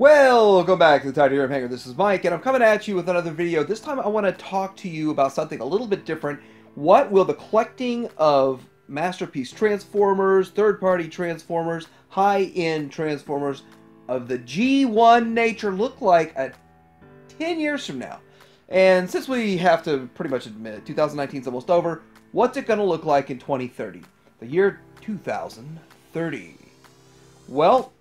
Well, welcome back to the Tidy Hanger. This is Mike, and I'm coming at you with another video. This time I want to talk to you about something a little bit different. What will the collecting of Masterpiece Transformers, third-party Transformers, high-end Transformers of the G1 nature look like at 10 years from now? And since we have to pretty much admit 2019 is almost over, what's it going to look like in 2030? The year 2030. Well,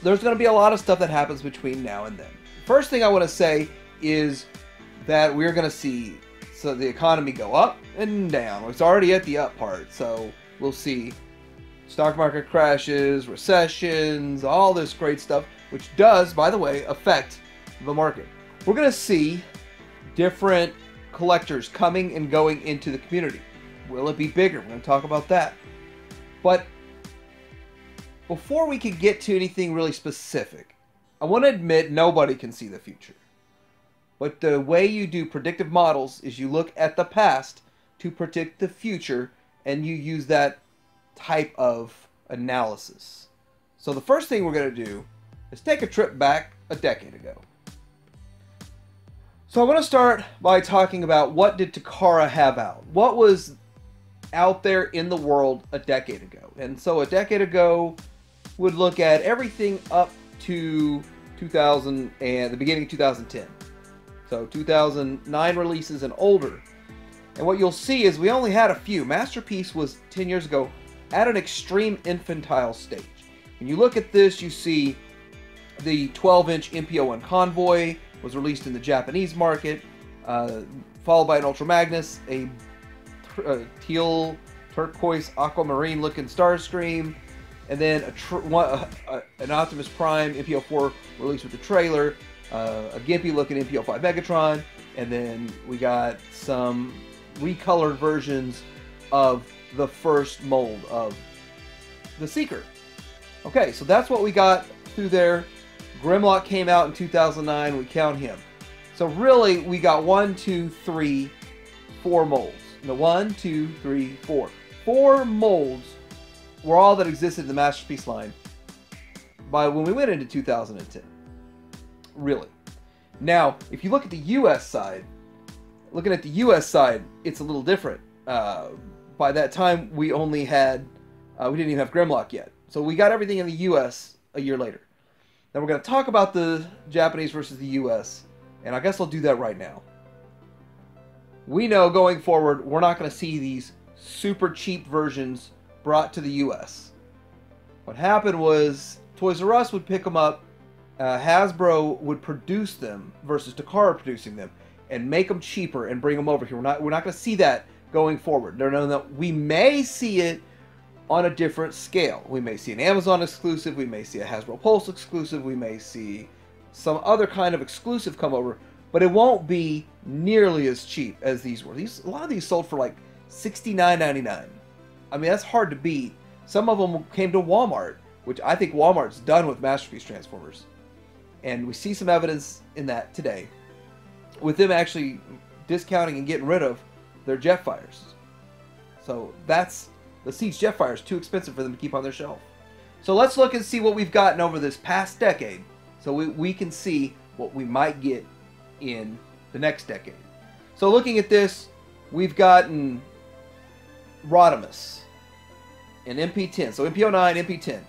there's going to be a lot of stuff that happens between now and then. First thing I want to say is that we're going to see the economy go up and down. It's already at the up part, so we'll see stock market crashes, recessions, all this great stuff, which does, by the way, affect the market. We're going to see different collectors coming and going into the community. Will it be bigger? We're going to talk about that. But before we can get to anything really specific, I want to admit nobody can see the future. But the way you do predictive models is you look at the past to predict the future, and you use that type of analysis. So the first thing we're going to do is take a trip back a decade ago. So I want to start by talking about what did Takara have out? What was out there in the world a decade ago? And so a decade ago would look at everything up to 2000 and the beginning of 2010. So 2009 releases and older. And what you'll see is we only had a few. Masterpiece was 10 years ago at an extreme infantile stage. When you look at this, you see the 12-inch MPO-1 Convoy was released in the Japanese market, followed by an Ultra Magnus, a teal, turquoise, aquamarine looking Starscream, and then an Optimus Prime MPO-4 released with the trailer, a gimpy looking MPO-5 Megatron, and then we got some recolored versions of the first mold of the Seeker. Okay, so that's what we got through there. Grimlock came out in 2009, we count him. So really, we got 1, 2, 3, 4 molds. No, 1, 2, 3, 4. 4 molds were all that existed in the Masterpiece line by when we went into 2010. Really. Now, if you look at the US side, looking at the US side, it's a little different. By that time, we only had, we didn't even have Grimlock yet. So we got everything in the US a year later. Now we're going to talk about the Japanese versus the US, and I guess I'll do that right now. We know going forward, we're not going to see these super cheap versions brought to the US. What happened was Toys R Us would pick them up, Hasbro would produce them versus Takara producing them, and make them cheaper and bring them over here. We're not going to see that going forward. We may see it on a different scale. We may see an Amazon exclusive, we may see a Hasbro Pulse exclusive, we may see some other kind of exclusive come over, but it won't be nearly as cheap as these were. A lot of these sold for like $69.99. I mean, that's hard to beat. Some of them came to Walmart, which I think Walmart's done with Masterpiece Transformers. And we see some evidence in that today, with them actually discounting and getting rid of their Jetfires. So that's, the Siege Jetfire is too expensive for them to keep on their shelf. So let's look and see what we've gotten over this past decade, so we can see what we might get in the next decade. So looking at this, we've gotten Rodimus, an MP10, so MPO-9, MP10,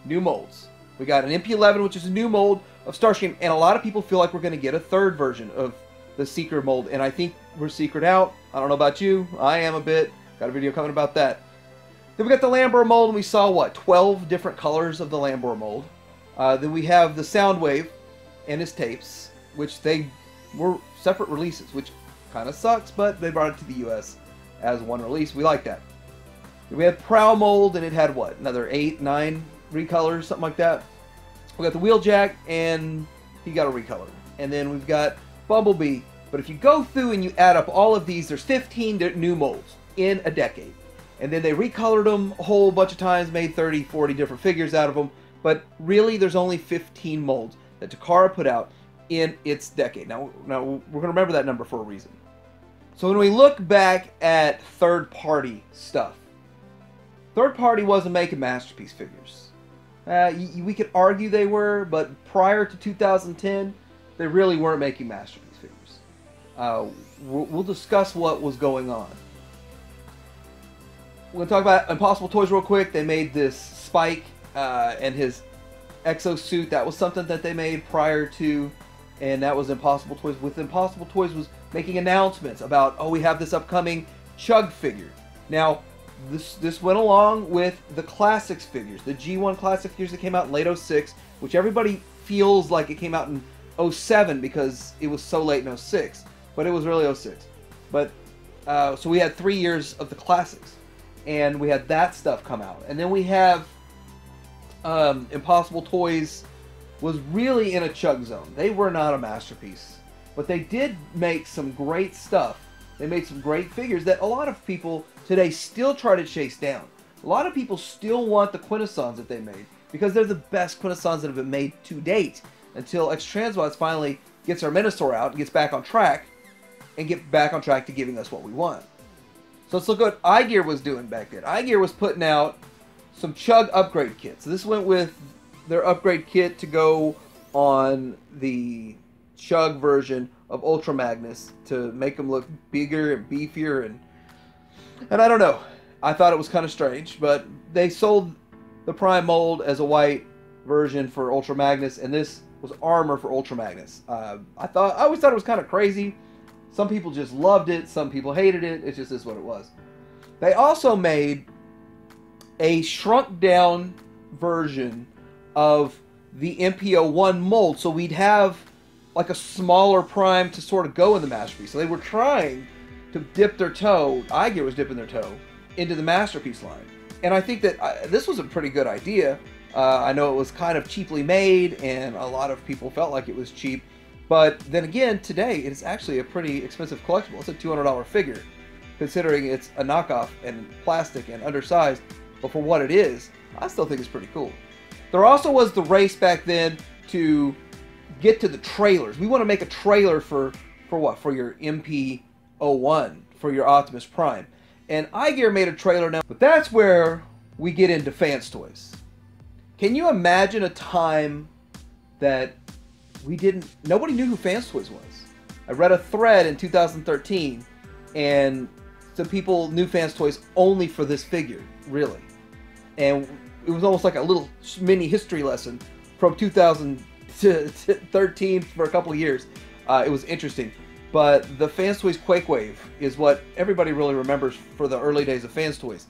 new molds. We got an MP11, which is a new mold of Starscream, and a lot of people feel like we're going to get a third version of the Seeker mold, and I think we're secret out. I don't know about you. I am a bit. Got a video coming about that. Then we got the Lambor mold, and we saw, what, 12 different colors of the Lambor mold. Then we have the Soundwave and his tapes, which they were separate releases, which kind of sucks, but they brought it to the US as one release. We like that. Then we had Prowl mold, and it had, what, another 8, 9 recolors, something like that. We got the Wheeljack, and he got a recolor. And then we've got Bumblebee. But if you go through and you add up all of these, there's 15 new molds in a decade. And then they recolored them a whole bunch of times, made 30, 40 different figures out of them. But really, there's only 15 molds that Takara put out in its decade. Now we're going to remember that number for a reason. So when we look back at third-party stuff, third-party wasn't making Masterpiece figures. We could argue they were, but prior to 2010, they really weren't making masterpiece figures. We'll discuss what was going on. We're going to talk about Impossible Toys real quick. They made this Spike and his exosuit. That was something that they made prior to, and that was Impossible Toys. With Impossible Toys was making announcements about, oh, we have this upcoming Chug figure. Now, this went along with the Classics figures, the G1 Classic figures that came out in late 06, which everybody feels like it came out in 07 because it was so late in 06, but it was really 06. But so we had 3 years of the Classics, and we had that stuff come out, and then we have Impossible Toys was really in a Chug zone. They were not a masterpiece, but they did make some great stuff. They made some great figures that a lot of people today still try to chase down. A lot of people still want the Quintessons that they made because they're the best Quintessons that have been made to date until X-Transbots finally gets our Minosaur out and gets back on track and get back on track to giving us what we want. So let's look at what iGear was doing back then. iGear was putting out some Chug upgrade kits. So this went with their upgrade kit to go on the Chug version of Ultra Magnus to make them look bigger and beefier, and I don't know. I thought it was kind of strange, but they sold the Prime mold as a white version for Ultra Magnus, and this was armor for Ultra Magnus. I always thought it was kind of crazy. Some people just loved it, some people hated it. It just is what it was. They also made a shrunk down version of the MPO1 mold, so we'd have like a smaller Prime to sort of go in the masterpiece. So they were trying to dip their toe, iGear was dipping their toe, into the masterpiece line. And I think that this was a pretty good idea. I know it was kind of cheaply made, and a lot of people felt like it was cheap. But then again, today, it's actually a pretty expensive collectible. It's a $200 figure, considering it's a knockoff and plastic and undersized. But for what it is, I still think it's pretty cool. There also was the race back then to get to the trailers. We want to make a trailer for what? For your MP01, for your Optimus Prime. And iGear made a trailer now, but that's where we get into Fans Toys. Can you imagine a time that nobody knew who Fans Toys was? I read a thread in 2013, and some people knew Fans Toys only for this figure, really. And it was almost like a little mini history lesson from 2013 for a couple of years. It was interesting. But the Fans Toys Quake Wave is what everybody really remembers for the early days of Fans Toys.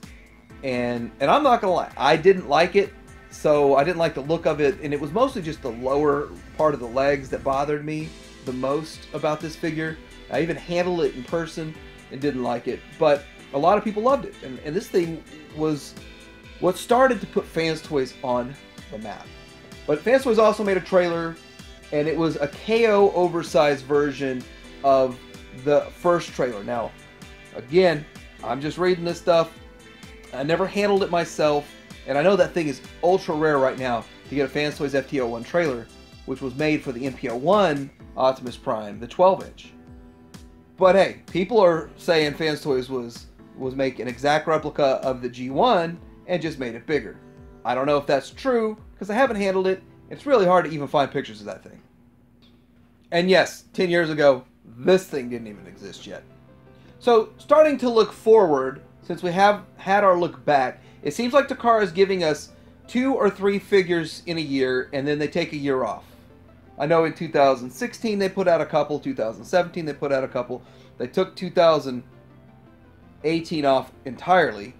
And I'm not going to lie, I didn't like it. So I didn't like the look of it, and it was mostly just the lower part of the legs that bothered me the most about this figure. I even handled it in person and didn't like it, but a lot of people loved it. And this thing was what started to put Fans Toys on the map. But Fans Toys also made a trailer, and it was a KO oversized version of the first trailer. Now, again, I'm just reading this stuff. I never handled it myself. And I know that thing is ultra rare right now to get a Fans Toys FT01 trailer, which was made for the MPO1 Optimus Prime, the 12-inch. But hey, people are saying Fans Toys was making an exact replica of the G1 and just made it bigger. I don't know if that's true, because I haven't handled it. It's really hard to even find pictures of that thing. And yes, 10 years ago, this thing didn't even exist yet. So, starting to look forward, since we have had our look back, it seems like Takara is giving us 2 or 3 figures in a year, and then they take a year off. I know in 2016 they put out a couple, 2017 they put out a couple. They took 2018 off entirely,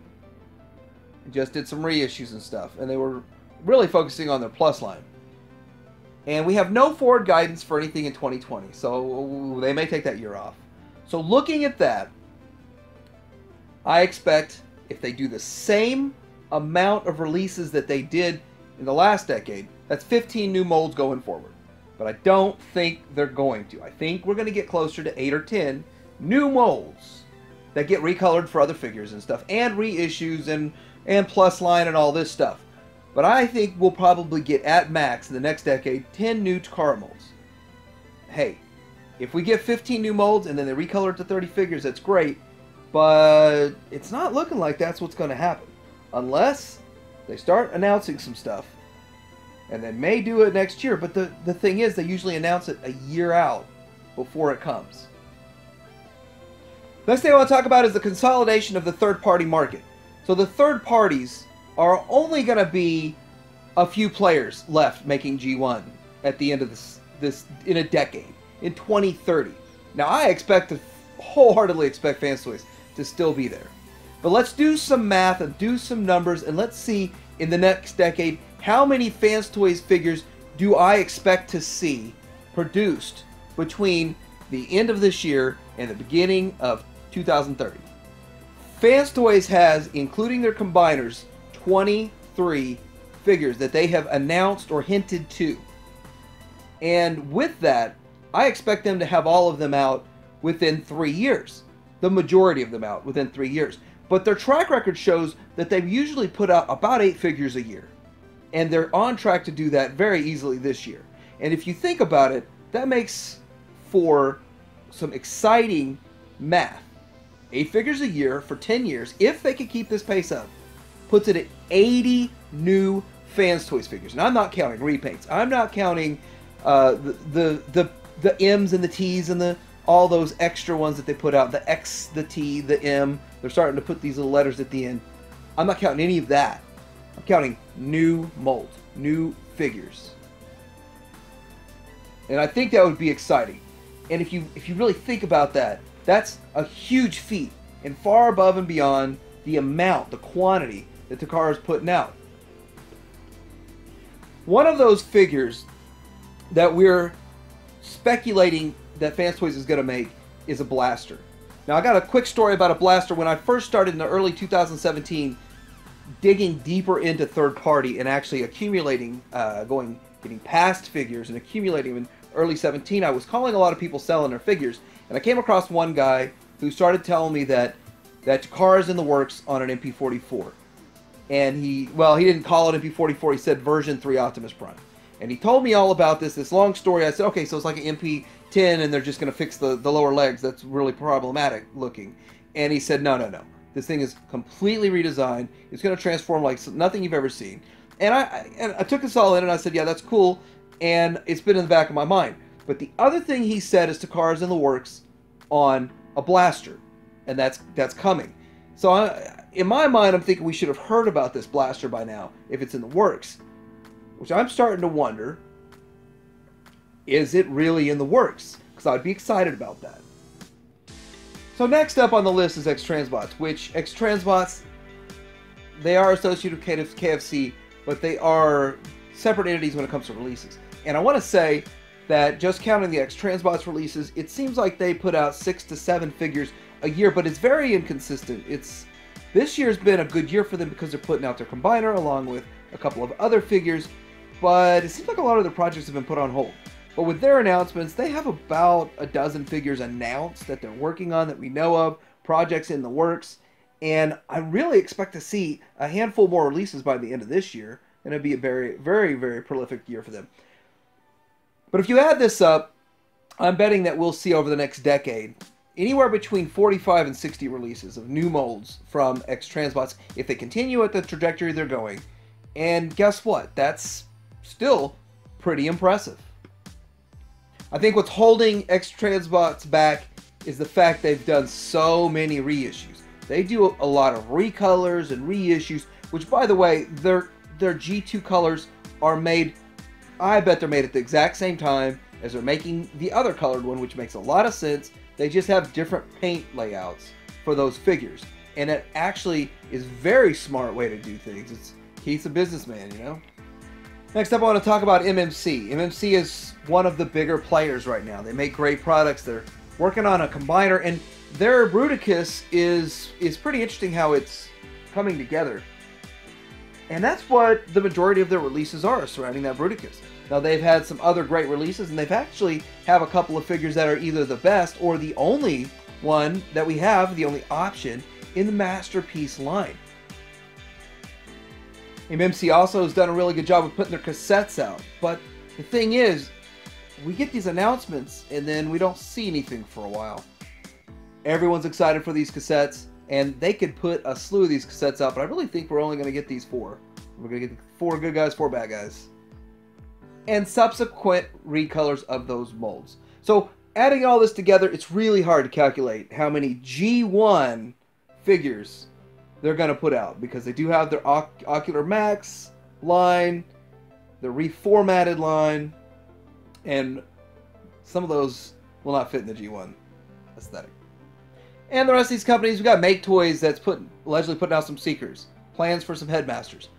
and just did some reissues and stuff, and they were really focusing on their Plus line. And we have no forward guidance for anything in 2020, so they may take that year off. So looking at that, I expect if they do the same amount of releases that they did in the last decade, that's 15 new molds going forward. But I don't think they're going to. I think we're going to get closer to 8 or 10 new molds that get recolored for other figures and stuff, and reissues and Plus line and all this stuff. But I think we'll probably get, at max, in the next decade, 10 new Takara molds. Hey, if we get 15 new molds and then they recolor it to 30 figures, that's great. But it's not looking like that's what's going to happen. Unless they start announcing some stuff and they may do it next year, but the thing is, they usually announce it a year out before it comes. Next thing I want to talk about is the consolidation of the third-party market. So the third parties are only going to be a few players left making G1 at the end of this in a decade, in 2030. Now I wholeheartedly expect Fans Toys to still be there. But let's do some math and do some numbers, and let's see in the next decade how many Fans Toys figures do I expect to see produced between the end of this year and the beginning of 2030. Fans Toys has, including their combiners, 23 figures that they have announced or hinted to. And with that, I expect them to have all of them out within 3 years. The majority of them out within 3 years. But their track record shows that they've usually put out about 8 figures a year. And they're on track to do that very easily this year. And if you think about it, that makes for some exciting math. 8 figures a year for 10 years, if they could keep this pace up, puts it at 80 new Fans Toys figures. And I'm not counting repaints. I'm not counting the M's and the T's and all those extra ones that they put out. The X, the T, the M. They're starting to put these little letters at the end. I'm not counting any of that. I'm counting new molds, new figures. And I think that would be exciting. And if you really think about that, that's a huge feat and far above and beyond the amount, the quantity that Takara is putting out. One of those figures that we're speculating that Fans Toys is going to make is a blaster. Now, I got a quick story about a blaster. When I first started in the early 2017, digging deeper into third party and actually accumulating, getting past figures and accumulating in early 17, I was calling a lot of people selling their figures. And I came across one guy who started telling me that Takara's in the works on an MP44. And he didn't call it MP44, he said version 3 Optimus Prime. And he told me all about this long story. I said, okay, so it's like an MP10 and they're just going to fix the lower legs. That's really problematic looking. And he said, no. This thing is completely redesigned. It's going to transform like nothing you've ever seen. And I took this all in and I said, yeah, that's cool. And it's been in the back of my mind. But the other thing he said is Takara's in the works on a blaster. And that's coming. So in my mind, I'm thinking we should have heard about this blaster by now if it's in the works. Which I'm starting to wonder, is it really in the works? Because I'd be excited about that. So next up on the list is X-Transbots, which X-Transbots, they are associated with KFC, but they are separate entities when it comes to releases. And I want to say that just counting the X-Transbots releases, it seems like they put out 6 to 7 figures a year, but it's very inconsistent. This year's been a good year for them because they're putting out their combiner along with a couple of other figures, but it seems like a lot of their projects have been put on hold. But with their announcements, they have about a dozen figures announced that they're working on that we know of, projects in the works, and I really expect to see a handful more releases by the end of this year, and it'd be a very, very, very prolific year for them. But if you add this up, I'm betting that we'll see over the next decade anywhere between 45 and 60 releases of new molds from X-Transbots if they continue at the trajectory they're going. And guess what? That's still pretty impressive. I think what's holding X-Transbots back is the fact they've done so many reissues. They do a lot of recolors and reissues, which, by the way, their G2 colors are made, I bet they're made at the exact same time as they're making the other colored one, which makes a lot of sense. They just have different paint layouts for those figures. And it actually is a very smart way to do things. He's a businessman, you know? Next up, I want to talk about MMC. MMC is one of the bigger players right now. They make great products. They're working on a combiner, and their Bruticus is pretty interesting how it's coming together. And that's what the majority of their releases are surrounding that Bruticus. Now, they've had some other great releases, and they've actually have a couple of figures that are either the best or the only one that we have, the only option in the Masterpiece line. MMC also has done a really good job of putting their cassettes out, but the thing is, we get these announcements and then we don't see anything for a while. Everyone's excited for these cassettes, and they could put a slew of these cassettes out, but I really think we're only going to get these 4. We're going to get 4 good guys, 4 bad guys. and subsequent recolors of those molds. So adding all this together, it's really hard to calculate how many G1 figures they're going to put out, because they do have their Ocular Max line, the reformatted line, and some of those will not fit in the G1 aesthetic. And the rest of these companies, we've got Make Toys that's allegedly putting out some Seekers, plans for some Headmasters.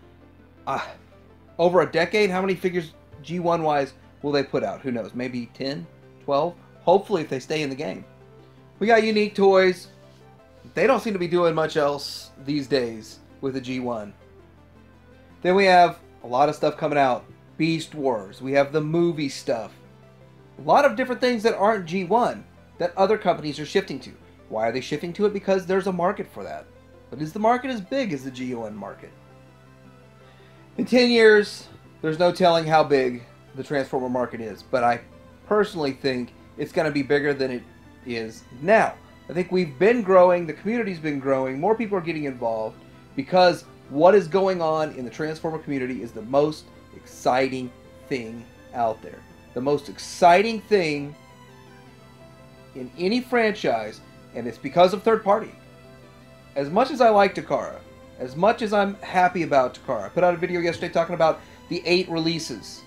Over a decade, how many figures G1 wise will they put out? Who knows? Maybe 10, 12? Hopefully if they stay in the game. We got Unique Toys. They don't seem to be doing much else these days with the G1. Then we have a lot of stuff coming out. Beast Wars. We have the movie stuff. A lot of different things that aren't G1 that other companies are shifting to. Why are they shifting to it? Because there's a market for that. But is the market as big as the G1 market? In 10 years, there's no telling how big the Transformer market is. But I personally think it's going to be bigger than it is now. I think we've been growing, the community's been growing, more people are getting involved, because what is going on in the Transformer community is the most exciting thing out there. The most exciting thing in any franchise, and it's because of third party. As much as I like Takara, as much as I'm happy about Takara, I put out a video yesterday talking about the 8 releases.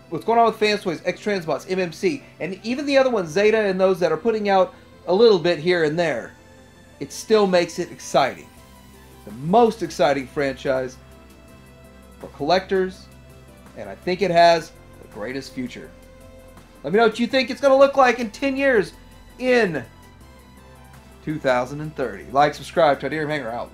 What's going on with Fans Toys, X-Transbots, MMC, and even the other ones, Zeta and those that are putting out a little bit here and there, it still makes it exciting. The most exciting franchise for collectors, and I think it has the greatest future. Let me know what you think it's going to look like in 10 years in 2030. Like, subscribe, Tydirium Hanger out.